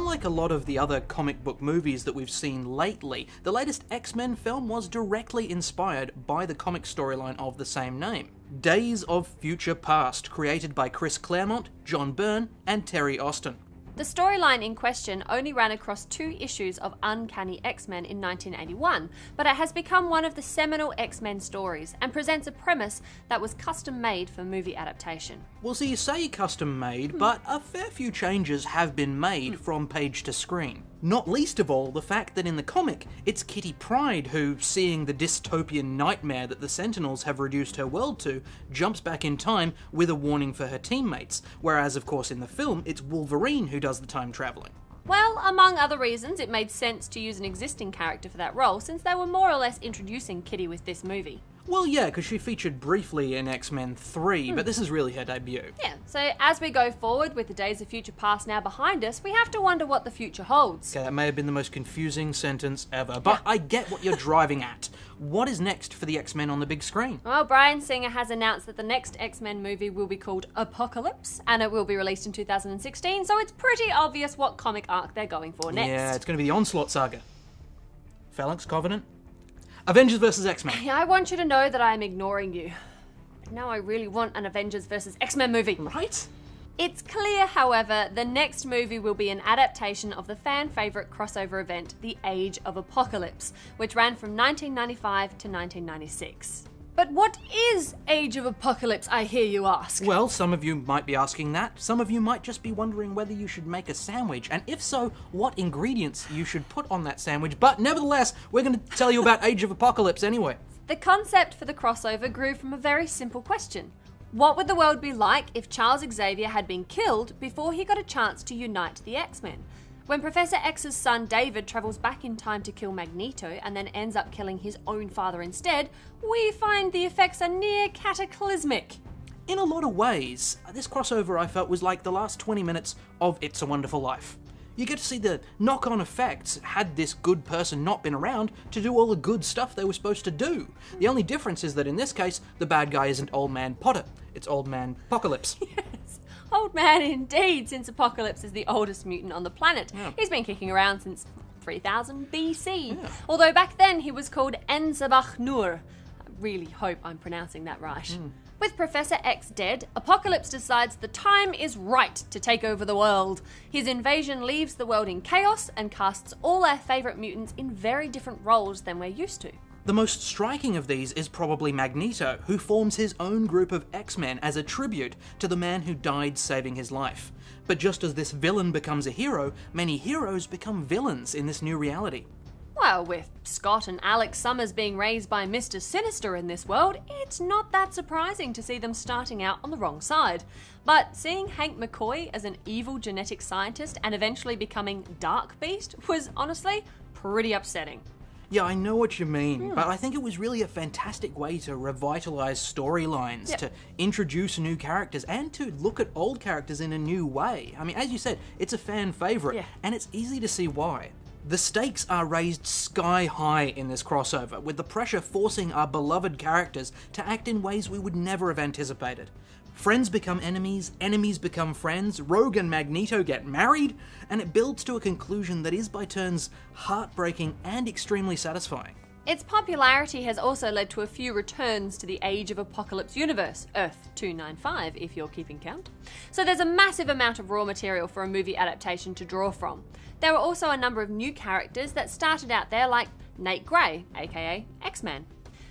unlike a lot of the other comic book movies that we've seen lately, the latest X-Men film was directly inspired by the comic storyline of the same name. Days of Future Past, created by Chris Claremont, John Byrne, and Terry Austin. The storyline in question only ran across 2 issues of Uncanny X-Men in 1981, but it has become one of the seminal X-Men stories and presents a premise that was custom-made for movie adaptation. Well, so you say custom-made, but a fair few changes have been made from page to screen. Not least of all, the fact that in the comic, it's Kitty Pryde who, seeing the dystopian nightmare that the Sentinels have reduced her world to, jumps back in time with a warning for her teammates, whereas of course in the film, it's Wolverine who does the time travelling. Well, among other reasons, it made sense to use an existing character for that role, since they were more or less introducing Kitty with this movie. Well, yeah, because she featured briefly in X-Men 3, but this is really her debut. Yeah, so as we go forward with the Days of Future Past now behind us, we have to wonder what the future holds. Okay, that may have been the most confusing sentence ever, but I get what you're driving at. What is next for the X-Men on the big screen? Well, Bryan Singer has announced that the next X-Men movie will be called Apocalypse, and it will be released in 2016, so it's pretty obvious what comic arc they're going for next. Yeah, it's going to be the Onslaught Saga. Phalanx Covenant? Avengers vs. X-Men. I want you to know that I am ignoring you. Now I really want an Avengers vs. X-Men movie. Right? It's clear, however, the next movie will be an adaptation of the fan-favourite crossover event, The Age of Apocalypse, which ran from 1995 to 1996. But what is Age of Apocalypse, I hear you ask? Well, some of you might be asking that. Some of you might just be wondering whether you should make a sandwich, and if so, what ingredients you should put on that sandwich. But nevertheless, we're going to tell you about Age of Apocalypse anyway. The concept for the crossover grew from a very simple question. What would the world be like if Charles Xavier had been killed before he got a chance to unite the X-Men? When Professor X's son David travels back in time to kill Magneto and then ends up killing his own father instead, we find the effects are near cataclysmic. In a lot of ways, this crossover I felt was like the last 20 minutes of It's a Wonderful Life. You get to see the knock-on effects had this good person not been around to do all the good stuff they were supposed to do. The only difference is that in this case, the bad guy isn't Old Man Potter, it's Old Man Apocalypse. Yes, Old Man indeed, since Apocalypse is the oldest mutant on the planet. Yeah. He's been kicking around since 3000 BC. Yeah. Although back then he was called Enzabach Nur. I really hope I'm pronouncing that right. With Professor X dead, Apocalypse decides the time is right to take over the world. His invasion leaves the world in chaos and casts all our favourite mutants in very different roles than we're used to. The most striking of these is probably Magneto, who forms his own group of X-Men as a tribute to the man who died saving his life. But just as this villain becomes a hero, many heroes become villains in this new reality. Well, with Scott and Alex Summers being raised by Mr. Sinister in this world, it's not that surprising to see them starting out on the wrong side. But seeing Hank McCoy as an evil genetic scientist and eventually becoming Dark Beast was honestly pretty upsetting. Yeah, I know what you mean, but I think it was really a fantastic way to revitalise storylines, to introduce new characters, and to look at old characters in a new way. I mean, as you said, it's a fan favourite, and it's easy to see why. The stakes are raised sky high in this crossover, with the pressure forcing our beloved characters to act in ways we would never have anticipated. Friends become enemies, enemies become friends, Rogue and Magneto get married, and it builds to a conclusion that is by turns heartbreaking and extremely satisfying. Its popularity has also led to a few returns to the Age of Apocalypse universe, Earth 295 if you're keeping count. So there's a massive amount of raw material for a movie adaptation to draw from. There were also a number of new characters that started out there like Nate Gray, aka X-Man.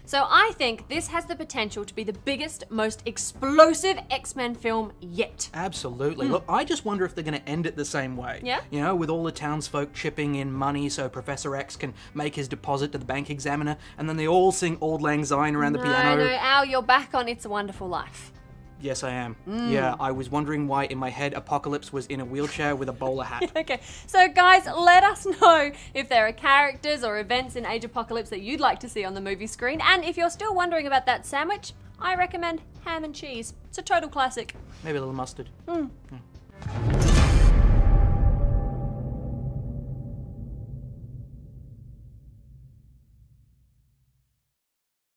So I think this has the potential to be the biggest, most explosive X-Men film yet. Absolutely. Look, I just wonder if they're going to end it the same way. Yeah? You know, with all the townsfolk chipping in money so Professor X can make his deposit to the bank examiner, and then they all sing Auld Lang Syne around the piano. No, Al, you're back on It's a Wonderful Life. Yes, I am. Yeah, I was wondering why in my head Apocalypse was in a wheelchair with a bowler hat. Okay, so guys, let us know if there are characters or events in Age Apocalypse that you'd like to see on the movie screen, and if you're still wondering about that sandwich, I recommend ham and cheese. It's a total classic. Maybe a little mustard.